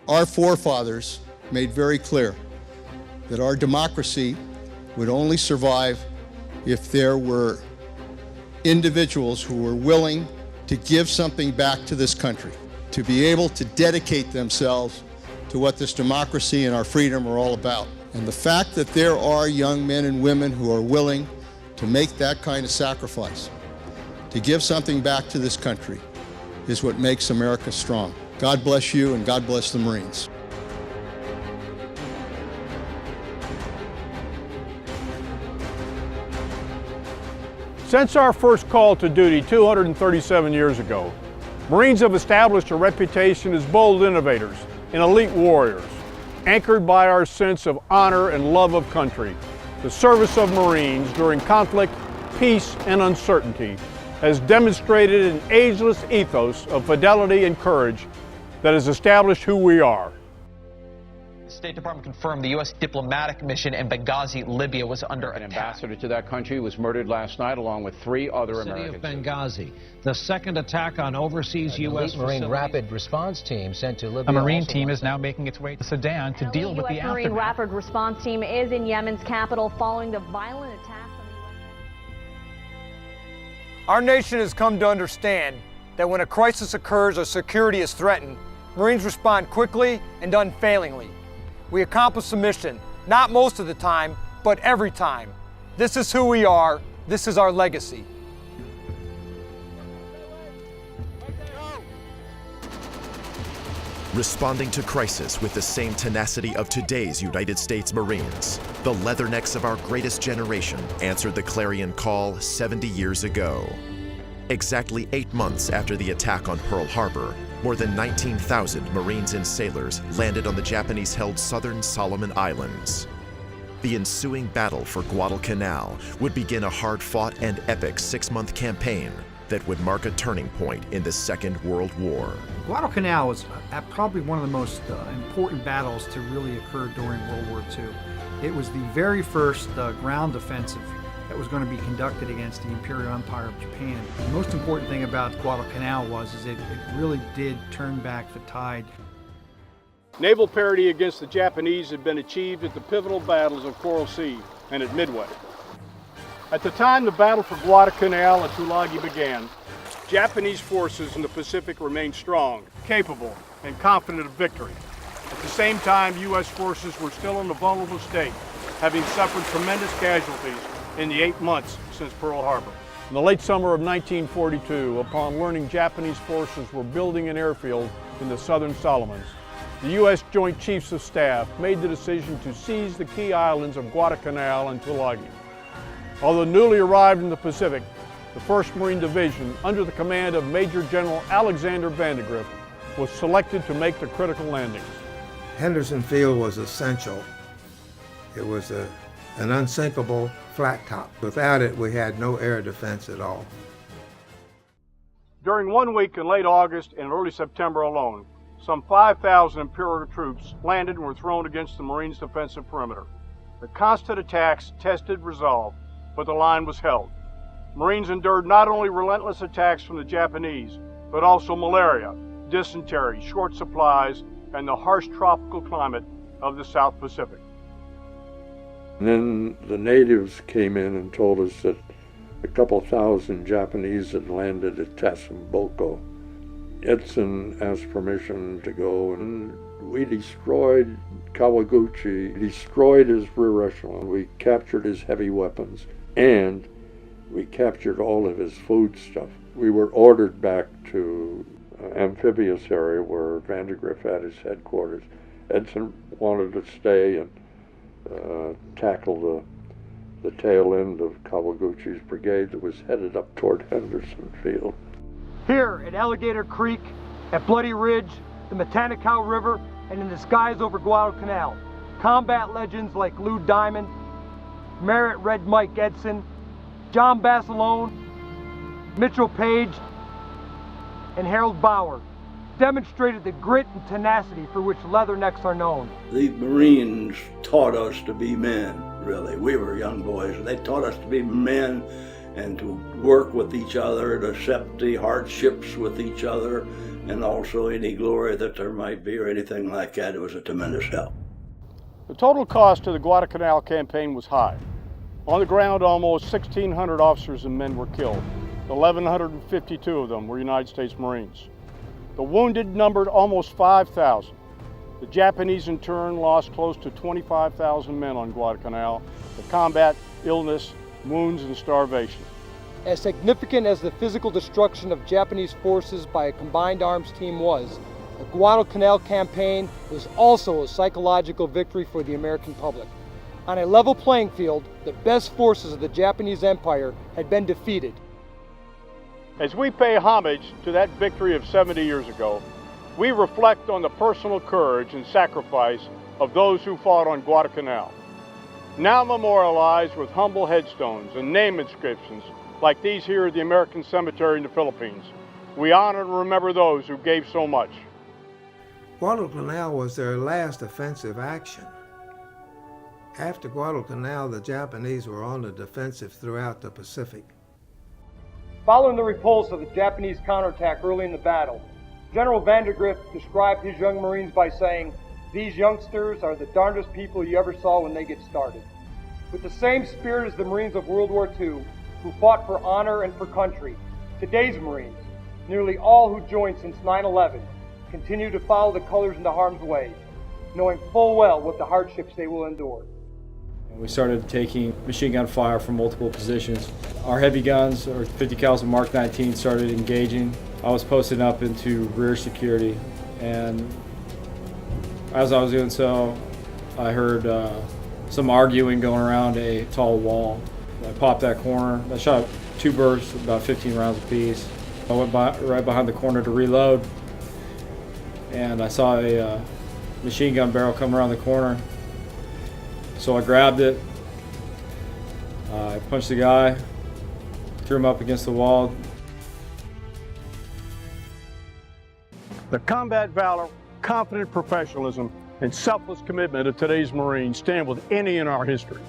Our forefathers made very clear that our democracy would only survive if there were individuals who were willing to give something back to this country, to be able to dedicate themselves to what this democracy and our freedom are all about. And the fact that there are young men and women who are willing to make that kind of sacrifice, to give something back to this country, is what makes America strong. God bless you and God bless the Marines. Since our first call to duty 237 years ago, Marines have established a reputation as bold innovators and elite warriors, anchored by our sense of honor and love of country. The service of Marines during conflict, peace, and uncertainty has demonstrated an ageless ethos of fidelity and courage that has established who we are. The State Department confirmed the U.S. diplomatic mission in Benghazi, Libya, was under attack. An ambassador to that country was murdered last night along with 3 other Americans. City of Benghazi, the second attack on overseas U.S. Marine rapid response team sent to Libya. A Marine team is now making its way to Sudan to deal with the aftermath. Marine rapid response team is in Yemen's capital following the violent attacks on the Our nation has come to understand that when a crisis occurs or security is threatened, Marines respond quickly and unfailingly. We accomplish the mission, not most of the time, but every time. This is who we are. This is our legacy. Responding to crisis with the same tenacity of today's United States Marines, the leathernecks of our greatest generation answered the clarion call 70 years ago. Exactly 8 months after the attack on Pearl Harbor, more than 19,000 Marines and sailors landed on the Japanese-held southern Solomon Islands. The ensuing battle for Guadalcanal would begin a hard-fought and epic 6-month campaign that would mark a turning point in the Second World War. Guadalcanal was probably one of the most important battles to really occur during World War II. It was the very first ground offensive that was going to be conducted against the Imperial Empire of Japan. The most important thing about Guadalcanal was it really did turn back the tide. Naval parity against the Japanese had been achieved at the pivotal battles of Coral Sea and at Midway. At the time the battle for Guadalcanal and Tulagi began, Japanese forces in the Pacific remained strong, capable, and confident of victory. At the same time, U.S. forces were still in a vulnerable state, having suffered tremendous casualties in the 8 months since Pearl Harbor. In the late summer of 1942, upon learning Japanese forces were building an airfield in the southern Solomons, the U.S. Joint Chiefs of Staff made the decision to seize the key islands of Guadalcanal and Tulagi. Although newly arrived in the Pacific, the 1st Marine Division, under the command of Major General Alexander Vandegrift, was selected to make the critical landings. Henderson Field was essential. It was an unsinkable flat top. Without it, we had no air defense at all. During 1 week in late August and early September alone, some 5,000 Imperial troops landed and were thrown against the Marines' defensive perimeter. The constant attacks tested resolve, but the line was held. Marines endured not only relentless attacks from the Japanese, but also malaria, dysentery, short supplies, and the harsh tropical climate of the South Pacific. And then the natives came in and told us that a couple thousand Japanese had landed at Tasamboko. Edson asked permission to go, and we destroyed Kawaguchi, destroyed his rear echelon. We captured his heavy weapons, and we captured all of his food stuff. We were ordered back to amphibious area where Vandegrift had his headquarters. Edson wanted to stay and tackle the tail end of Kawaguchi's brigade that was headed up toward Henderson Field. Here at Alligator Creek, at Bloody Ridge, the Matanikaw River, and in the skies over Guadalcanal, combat legends like Lou Diamond, Merritt Red Mike Edson, John Basilone, Mitchell Page, and Harold Bauer demonstrated the grit and tenacity for which leathernecks are known. The Marines taught us to be men, really. We were young boys. They taught us to be men and to work with each other, to accept the hardships with each other, and also any glory that there might be or anything like that. It was a tremendous help. The total cost of the Guadalcanal campaign was high. On the ground, almost 1,600 officers and men were killed. 1,152 of them were United States Marines. The wounded numbered almost 5,000. The Japanese, in turn, lost close to 25,000 men on Guadalcanal to combat illness, wounds, and starvation. As significant as the physical destruction of Japanese forces by a combined arms team was, the Guadalcanal campaign was also a psychological victory for the American public. On a level playing field, the best forces of the Japanese Empire had been defeated. As we pay homage to that victory of 70 years ago, we reflect on the personal courage and sacrifice of those who fought on Guadalcanal. Now memorialized with humble headstones and name inscriptions like these here at the American Cemetery in the Philippines, we honor and remember those who gave so much. Guadalcanal was their last offensive action. After Guadalcanal, the Japanese were on the defensive throughout the Pacific. Following the repulse of the Japanese counterattack early in the battle, General Vandergrift described his young Marines by saying, "These youngsters are the darndest people you ever saw when they get started." With the same spirit as the Marines of World War II, who fought for honor and for country, today's Marines, nearly all who joined since 9/11, continue to follow the colors into harm's way, knowing full well what the hardships they will endure. We started taking machine gun fire from multiple positions. Our heavy guns, our 50 caliber Mark 19, started engaging. I was posted up into rear security, and as I was doing so, I heard some arguing going around a tall wall. I popped that corner. I shot 2 bursts, about 15 rounds apiece. I went right behind the corner to reload, and I saw a machine gun barrel come around the corner. So I grabbed it, I punched the guy, threw him up against the wall. The combat valor, confident professionalism, and selfless commitment of today's Marines stand with any in our history.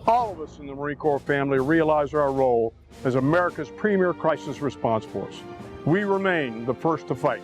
All of us in the Marine Corps family realize our role as America's premier crisis response force. We remain the first to fight.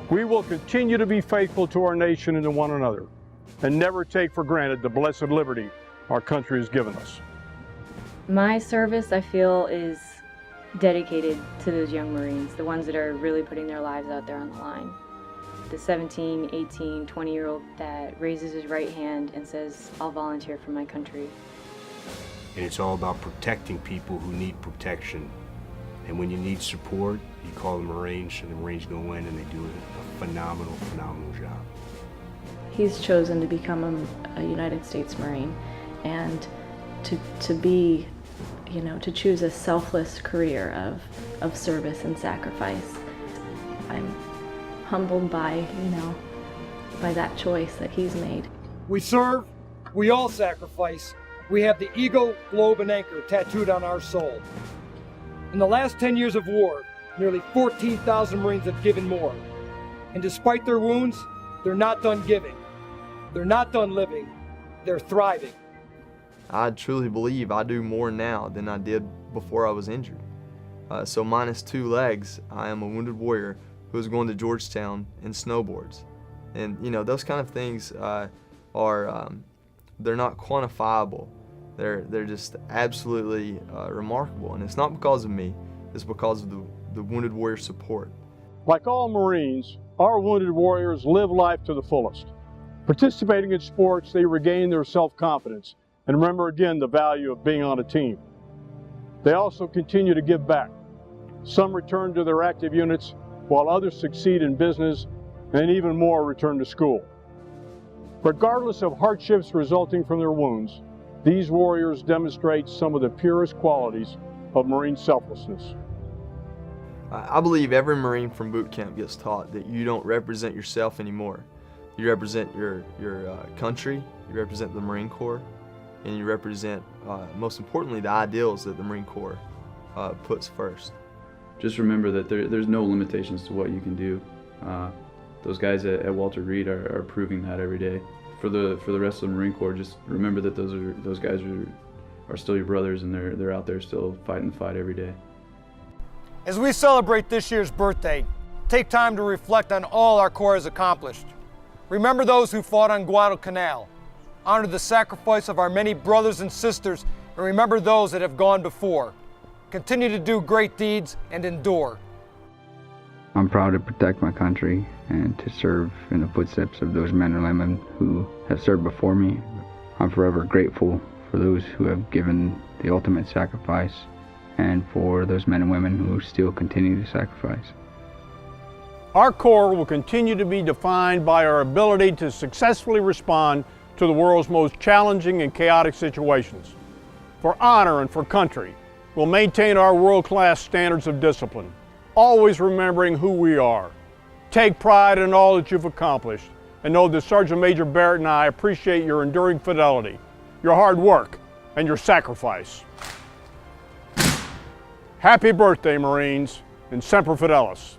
We will continue to be faithful to our nation and to one another, and never take for granted the blessed liberty our country has given us. My service, I feel, is dedicated to those young Marines, the ones that are really putting their lives out there on the line. The 17, 18, 20-year-old that raises his right hand and says, "I'll volunteer for my country." And it's all about protecting people who need protection. And when you need support, you call the Marines, and the Marines go in and they do a phenomenal, phenomenal job. He's chosen to become a United States Marine, and to be, you know, to choose a selfless career of service and sacrifice. I'm humbled by, you know, by that choice that he's made. We serve, we all sacrifice. We have the eagle, globe, and anchor tattooed on our soul. In the last 10 years of war, nearly 14,000 Marines have given more. And despite their wounds, they're not done giving. They're not done living. They're thriving. I truly believe I do more now than I did before I was injured. So minus 2 legs, I am a wounded warrior who is going to Georgetown in snowboards. And you know, those kind of things they're not quantifiable. They're just absolutely remarkable. And it's not because of me, it's because of the wounded warrior support. Like all Marines, our wounded warriors live life to the fullest. Participating in sports, they regain their self-confidence and remember again the value of being on a team. They also continue to give back. Some return to their active units, while others succeed in business, and even more return to school. Regardless of hardships resulting from their wounds, these warriors demonstrate some of the purest qualities of Marine selflessness. I believe every Marine from boot camp gets taught that you don't represent yourself anymore. You represent your country, you represent the Marine Corps, and you represent, most importantly, the ideals that the Marine Corps puts first. Just remember that there's no limitations to what you can do. Those guys at Walter Reed are proving that every day. For the rest of the Marine Corps, just remember that those guys are still your brothers, and they're out there still fighting the fight every day. As we celebrate this year's birthday, take time to reflect on all our Corps has accomplished. Remember those who fought on Guadalcanal. Honor the sacrifice of our many brothers and sisters, and remember those that have gone before. Continue to do great deeds and endure. I'm proud to protect my country and to serve in the footsteps of those men and women who have served before me. I'm forever grateful for those who have given the ultimate sacrifice and for those men and women who still continue to sacrifice. Our Corps will continue to be defined by our ability to successfully respond to the world's most challenging and chaotic situations. For honor and for country, we'll maintain our world-class standards of discipline, always remembering who we are. Take pride in all that you've accomplished, and know that Sergeant Major Barrett and I appreciate your enduring fidelity, your hard work, and your sacrifice. Happy birthday, Marines, and Semper Fidelis.